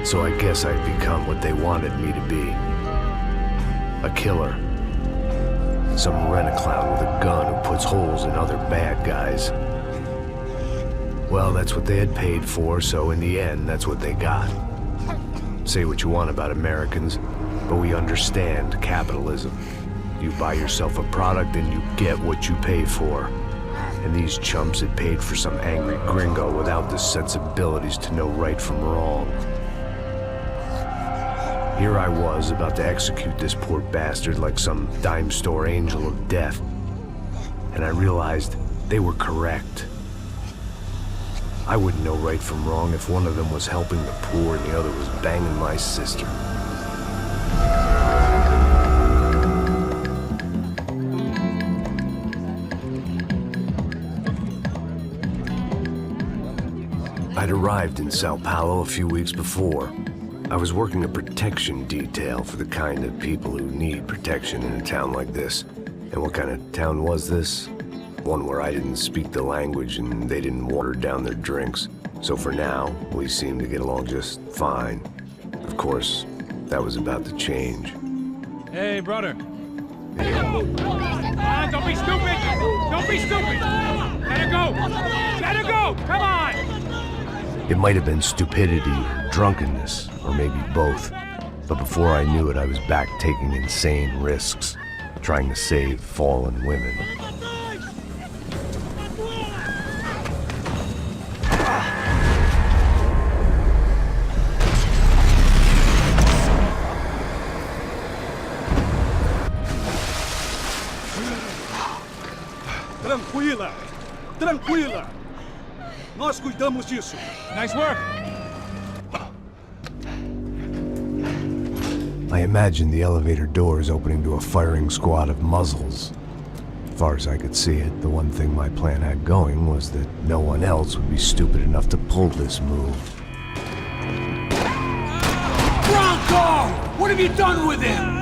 So I guess I'd become what they wanted me to be. A killer. Some rent-a-clown with a gun who puts holes in other bad guys. Well, that's what they had paid for, so in the end, that's what they got. Say what you want about Americans, but we understand capitalism. You buy yourself a product and you get what you pay for. And these chumps had paid for some angry gringo without the sensibilities to know right from wrong. Here I was about to execute this poor bastard like some dime store angel of death. And I realized they were correct. I wouldn't know right from wrong if one of them was helping the poor and the other was banging my sister. I'd arrived in Sao Paulo a few weeks before. I was working a protection detail for the kind of people who need protection in a town like this. And what kind of town was this? One where I didn't speak the language and they didn't water down their drinks. So for now, we seemed to get along just fine. Of course, that was about to change. Hey, brother. Don't be stupid! Don't be stupid! Let her go! Let her go! Come on! It might have been stupidity or drunkenness, or maybe both. But before I knew it, I was back taking insane risks, trying to save fallen women. Tranquila! Tranquila! Nós cuidamos disso. Nice work! I imagined the elevator doors opening to a firing squad of muzzles. As far as I could see it, the one thing my plan had going was that no one else would be stupid enough to pull this move. Bronco! What have you done with him?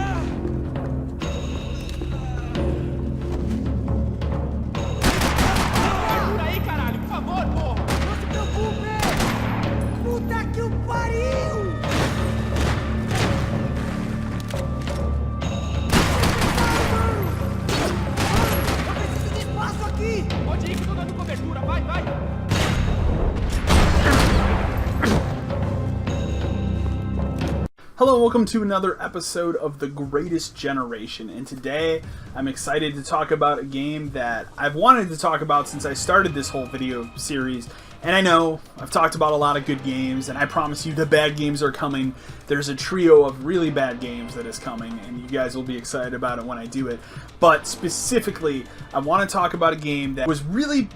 Hello and welcome to another episode of The Greatest Generation, and today I'm excited to talk about a game that I've wanted to talk about since I started this whole video series. And I know I've talked about a lot of good games, and I promise you the bad games are coming. There's a trio of really bad games that is coming, and you guys will be excited about it when I do it. But specifically, I want to talk about a game that was really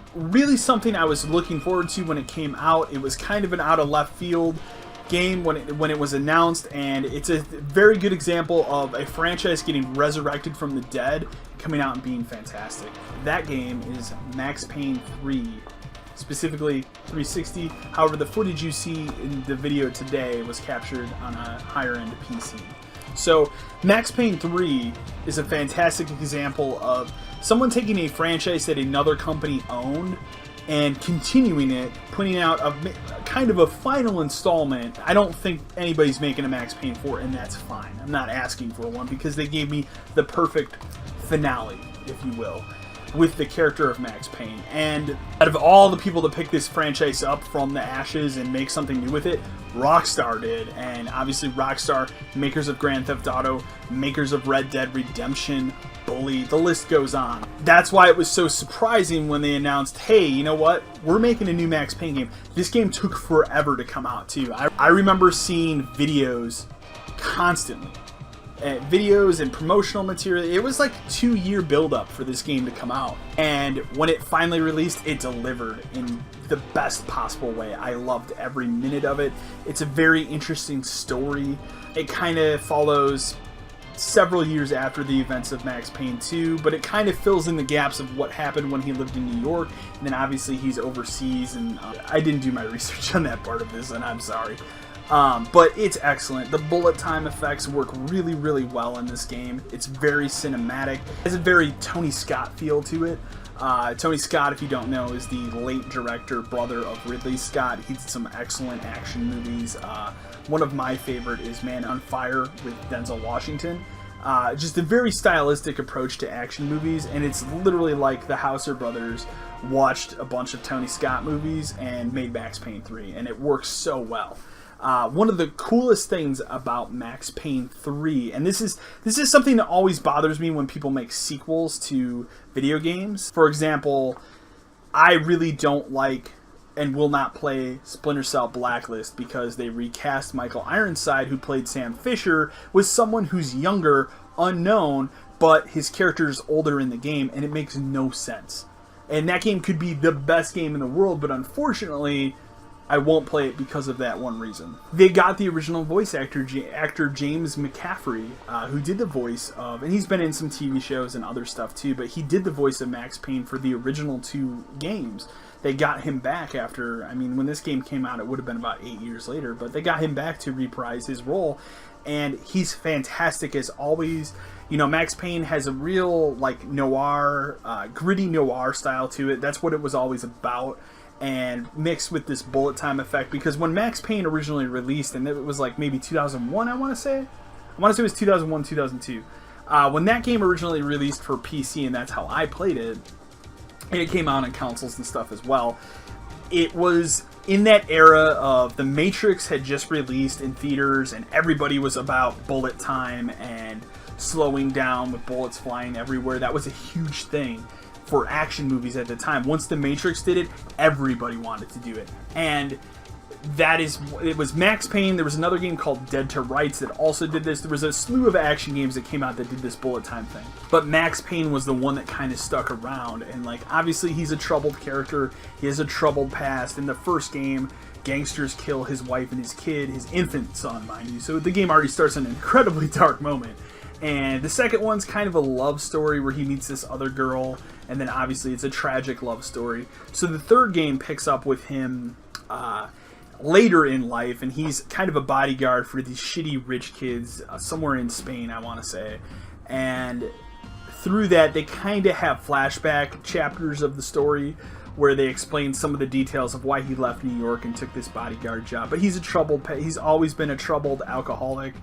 something I was looking forward to when it came out. It was kind of an out of left field game when it was announced, and it's a very good example of a franchise getting resurrected from the dead, coming out and being fantastic. That game is Max Payne 3, specifically 360. However, the footage you see in the video today was captured on a higher end PC. So Max Payne 3 is a fantastic example of someone taking a franchise that another company owned and continuing it, putting out a kind of a final installment. I don't think anybody's making a Max Payne 4, and that's fine. I'm not asking for one because they gave me the perfect finale, if you will, with the character of Max Payne. And out of all the people to pick this franchise up from the ashes and make something new with it, Rockstar did. And obviously Rockstar, makers of Grand Theft Auto, makers of Red Dead Redemption, Bully, the list goes on. That's why it was so surprising when they announced, hey, you know what? We're making a new Max Payne game. This game took forever to come out too. I remember seeing videos constantly. Videos and promotional material. It was like a 2-year build-up for this game to come out. And when it finally released, it delivered in the best possible way. I loved every minute of it. It's a very interesting story. It kind of follows several years after the events of Max Payne 2, but it kind of fills in the gaps of what happened when he lived in New York, and then obviously he's overseas, and I didn't do my research on that part of this, and I'm sorry. But it's excellent. The bullet time effects work really well in this game. It's very cinematic. It has a very Tony Scott feel to it. Tony Scott, if you don't know, is the late director, brother of Ridley Scott. He did some excellent action movies. One of my favorite is Man on Fire with Denzel Washington. Just a very stylistic approach to action movies, and it's literally like the Hauser brothers watched a bunch of Tony Scott movies and made Max Payne 3, and it works so well. One of the coolest things about Max Payne 3, and this is something that always bothers me when people make sequels to video games. For example, I really don't like and will not play Splinter Cell Blacklist because they recast Michael Ironside, who played Sam Fisher, with someone who's younger, unknown, but his character is older in the game, and it makes no sense. And that game could be the best game in the world, but unfortunately, I won't play it because of that one reason. They got the original voice actor James McCaffrey, who did the voice of, and he's been in some TV shows and other stuff too, but he did the voice of Max Payne for the original 2 games. They got him back after, I mean, when this game came out, it would have been about 8 years later, but they got him back to reprise his role, and he's fantastic as always. You know, Max Payne has a real, like, noir, gritty noir style to it. That's what it was always about, and mixed with this bullet time effect, because when Max Payne originally released, and it was like maybe 2001, I want to say it was 2001, 2002. When that game originally released for PC, and that's how I played it, and it came out on consoles and stuff as well, it was in that era of The Matrix had just released in theaters, and everybody was about bullet time and slowing down with bullets flying everywhere. That was a huge thing for action movies at the time. Once The Matrix did it, everybody wanted to do it. And it was Max Payne. There was another game called Dead to Rights that also did this. There was a slew of action games that came out that did this bullet time thing. But Max Payne was the one that kind of stuck around. And, like, obviously he's a troubled character. He has a troubled past. In the first game, gangsters kill his wife and his kid, his infant son, mind you. So the game already starts in an incredibly dark moment. And the second one's kind of a love story where he meets this other girl, and then obviously it's a tragic love story. So the third game picks up with him later in life, and he's kind of a bodyguard for these shitty rich kids somewhere in Spain, I want to say. And through that, they kind of have flashback chapters of the story where they explain some of the details of why he left New York and took this bodyguard job. But he's he's always been a troubled alcoholic.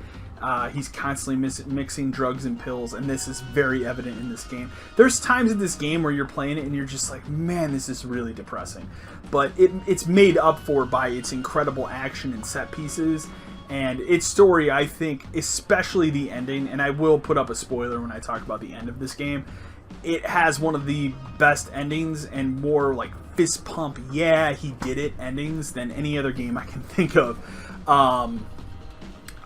He's constantly mixing drugs and pills, and this is very evident in this game. There's times in this game where you're playing it and you're just like, man, this is really depressing. But it's made up for by its incredible action and set pieces, and its story, I think, especially the ending, and I will put up a spoiler when I talk about the end of this game. It has one of the best endings and more like fist pump, yeah, he did it endings than any other game I can think of.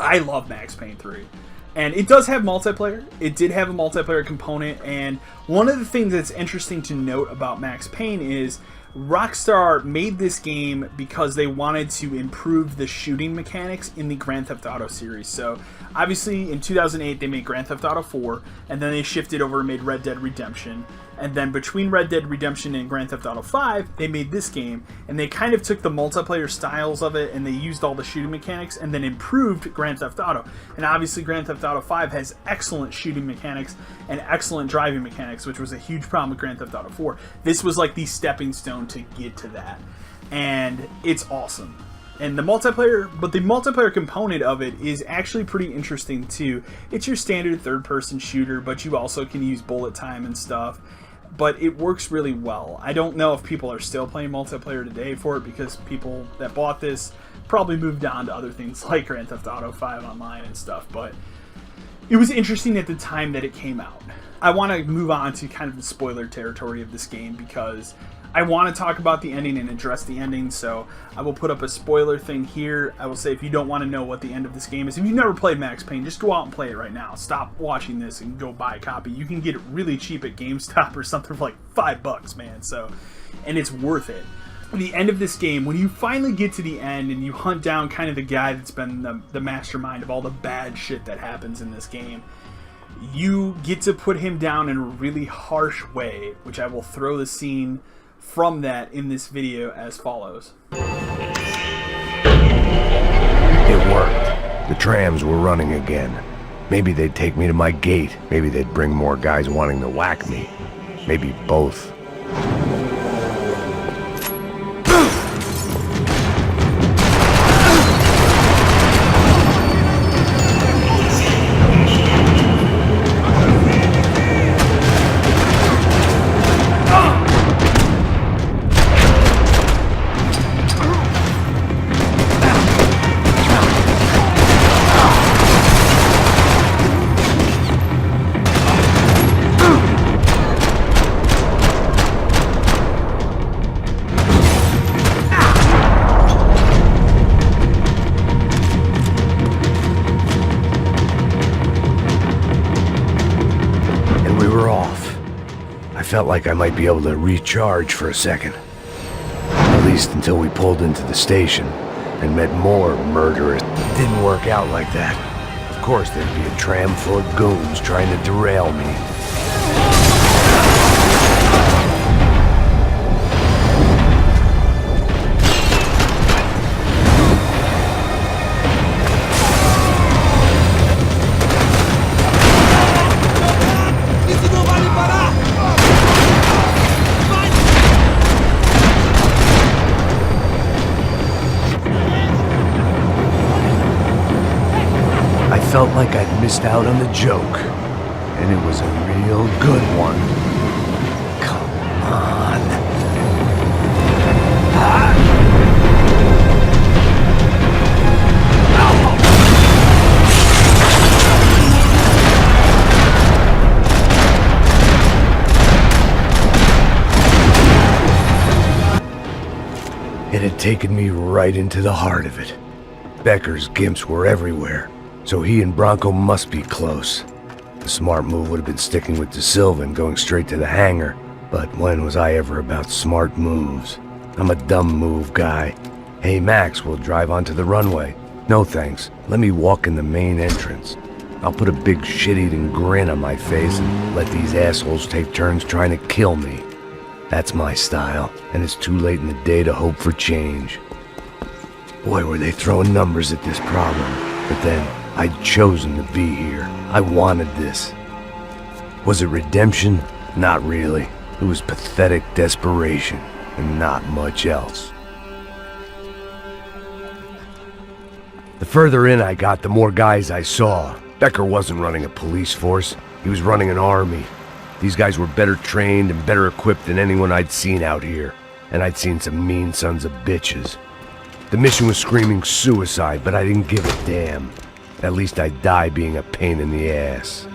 I love Max Payne 3. And it does have multiplayer. It did have a multiplayer component. And one of the things that's interesting to note about Max Payne is Rockstar made this game because they wanted to improve the shooting mechanics in the Grand Theft Auto series. So, obviously, in 2008, they made Grand Theft Auto 4, and then they shifted over and made Red Dead Redemption. And then between Red Dead Redemption and Grand Theft Auto 5, they made this game, and they kind of took the multiplayer styles of it, and they used all the shooting mechanics, and then improved Grand Theft Auto. And obviously, Grand Theft Auto 5 has excellent shooting mechanics and excellent driving mechanics, which was a huge problem with Grand Theft Auto 4. This was like the stepping stone to get to that, and it's awesome. And the multiplayer component of it is actually pretty interesting too. It's your standard third-person shooter, but you also can use bullet time and stuff. But it works really well. I don't know if people are still playing multiplayer today for it, because people that bought this probably moved on to other things like Grand Theft Auto 5 Online and stuff. But it was interesting at the time that it came out. I want to move on to kind of the spoiler territory of this game, because I want to talk about the ending and address the ending, so I will put up a spoiler thing here. I will say, if you don't want to know what the end of this game is, if you've never played Max Payne, just go out and play it right now. Stop watching this and go buy a copy. You can get it really cheap at GameStop or something for like $5, man. So, and it's worth it. The end of this game, when you finally get to the end and you hunt down kind of the guy that's been the mastermind of all the bad shit that happens in this game, you get to put him down in a really harsh way, which I will throw the scene from that in this video as follows. It worked. The trams were running again. Maybe they'd take me to my gate. Maybe they'd bring more guys wanting to whack me. Maybe both. felt like I might be able to recharge for a second. At least until we pulled into the station and met more murderers. It didn't work out like that. Of course, there'd be a tram full of goons trying to derail me. I felt like I'd missed out on the joke, and it was a real good one. Come on. It had taken me right into the heart of it. Becker's gimps were everywhere, so he and Bronco must be close. The smart move would have been sticking with De Silva and going straight to the hangar, but when was I ever about smart moves? I'm a dumb move guy. Hey Max, we'll drive onto the runway. No thanks, let me walk in the main entrance. I'll put a big shit-eating grin on my face and let these assholes take turns trying to kill me. That's my style, and it's too late in the day to hope for change. Boy, were they throwing numbers at this problem, but then I'd chosen to be here. I wanted this. Was it redemption? Not really. It was pathetic desperation, and not much else. The further in I got, the more guys I saw. Becker wasn't running a police force. He was running an army. These guys were better trained and better equipped than anyone I'd seen out here. And I'd seen some mean sons of bitches. The mission was screaming suicide, but I didn't give a damn. At least I'd die being a pain in the ass.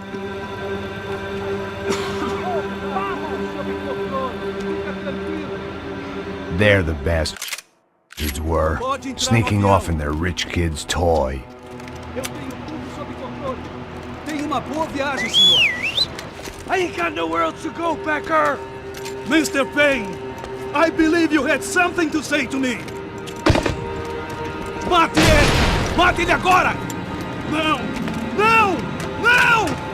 There the bastards were, sneaking off in their rich kid's toy. I ain't got nowhere else to go, Becker! Mr. Payne, I believe you had something to say to me. Mate ele! Mate ele agora! Não! Não! Não!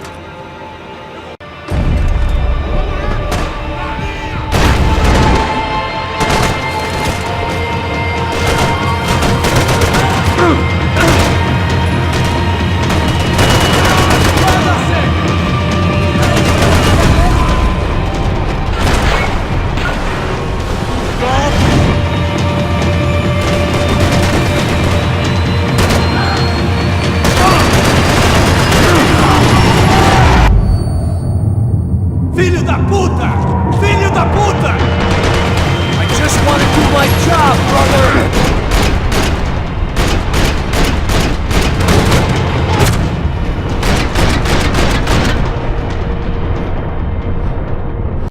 Filho da puta! Filho da puta! I just want to do my job, brother!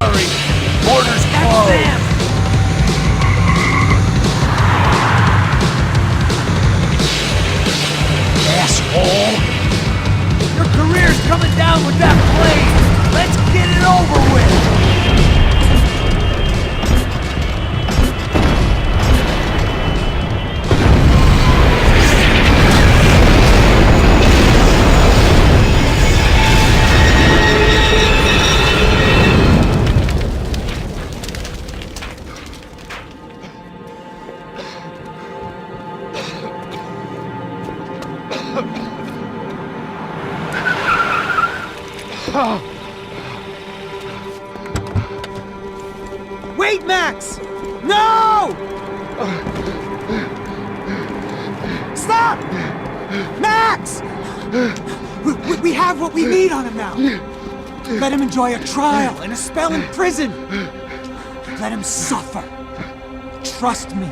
Sorry, border's closed. Asshole! Your career's coming down with that plane! Let's get it over with! Wait, Max! No! Stop! Max! We have what we need on him now. Let him enjoy a trial and a spell in prison. Let him suffer. Trust me.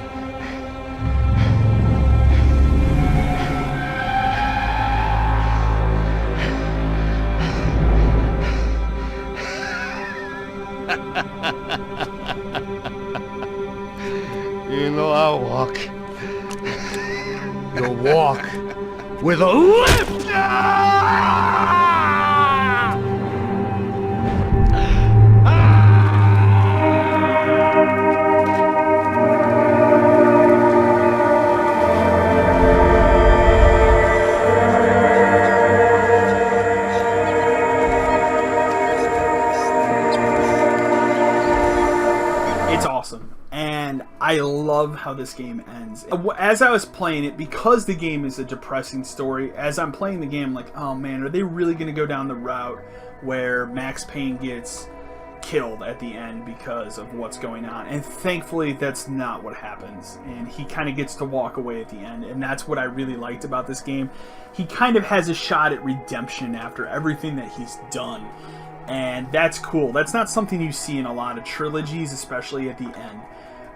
You know I'll walk. You'll walk with a limp! Ah! Ah! love how this game ends. As I was playing it, because the game is a depressing story, as I'm playing the game, I'm like, oh man, are they really going to go down the route where Max Payne gets killed at the end because of what's going on? And thankfully that's not what happens, and he kind of gets to walk away at the end, and that's what I really liked about this game. He kind of has a shot at redemption after everything that he's done, and that's cool. That's not something you see in a lot of trilogies, especially at the end.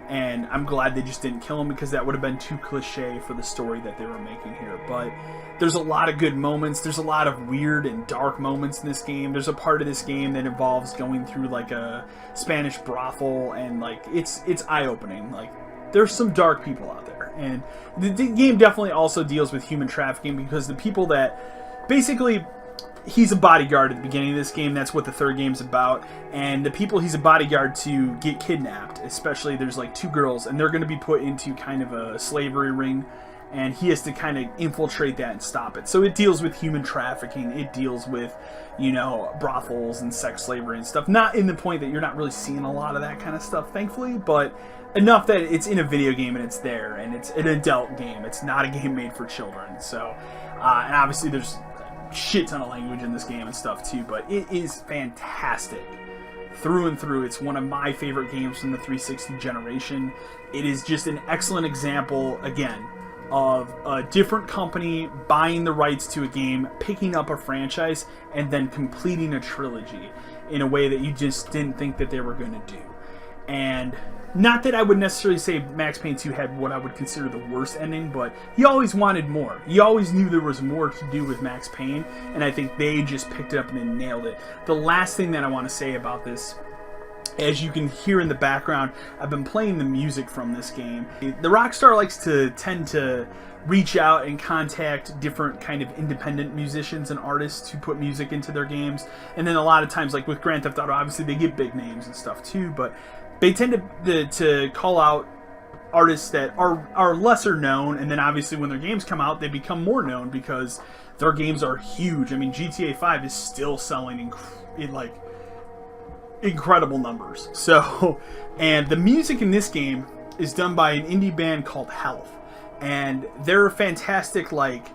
And I'm glad they just didn't kill him, because that would have been too cliche for the story that they were making here. But there's a lot of good moments. There's a lot of weird and dark moments in this game. There's a part of this game that involves going through like a Spanish brothel, and like it's eye-opening. Like, there's some dark people out there. And the game definitely also deals with human trafficking, because the people that basically... He's a bodyguard at the beginning of this game. That's what the third game's about. And the people he's a bodyguard to get kidnapped. Especially, there's like 2 girls, and they're going to be put into kind of a slavery ring. And he has to kind of infiltrate that and stop it. So it deals with human trafficking. It deals with, you know, brothels and sex slavery and stuff. Not in the point that you're not really seeing a lot of that kind of stuff, thankfully. But enough that it's in a video game and it's there. And it's an adult game. It's not a game made for children. So, and obviously there's... shit ton of language in this game and stuff too, but it is fantastic through and through. It's one of my favorite games from the 360 generation. It is just an excellent example, again, of a different company buying the rights to a game, picking up a franchise, and then completing a trilogy in a way that you just didn't think that they were going to do. And not that I would necessarily say Max Payne 2 had what I would consider the worst ending, but you always wanted more. You always knew there was more to do with Max Payne, and I think they just picked it up and they nailed it. The last thing that I want to say about this, as you can hear in the background, I've been playing the music from this game. The Rockstar likes to tend to reach out and contact different kind of independent musicians and artists to put music into their games. And then a lot of times, like with Grand Theft Auto, obviously they get big names and stuff too, but they tend to call out artists that are lesser known, and then obviously when their games come out, they become more known because their games are huge. I mean, GTA 5 is still selling in like incredible numbers. So, and the music in this game is done by an indie band called Health, and they're fantastic, like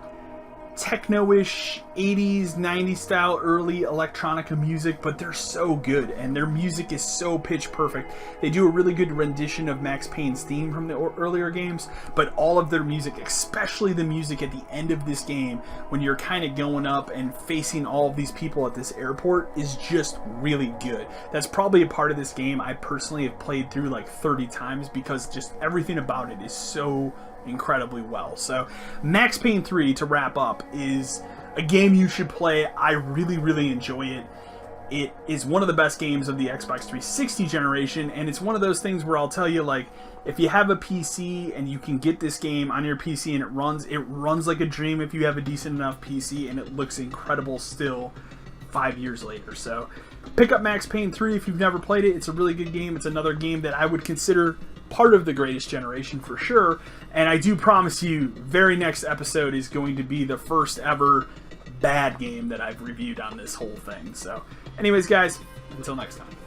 techno-ish 80s 90s style early electronica music, but they're so good, and their music is so pitch perfect. They do a really good rendition of Max Payne's theme from the earlier games, but all of their music, especially the music at the end of this game when you're kind of going up and facing all of these people at this airport, is just really good. That's probably a part of this game I personally have played through like 30 times, because just everything about it is so incredibly well. So Max Payne 3, to wrap up, is a game you should play. I really enjoy it. It is one of the best games of the Xbox 360 generation, and it's one of those things where I'll tell you, like, if you have a PC and you can get this game on your PC and it runs like a dream if you have a decent enough PC, and it looks incredible still 5 years later. So pick up Max Payne 3 if you've never played it. It's a really good game. It's another game that I would consider part of the greatest generation for sure, and I do promise you, very next episode is going to be the first ever bad game that I've reviewed on this whole thing. So anyways guys, until next time.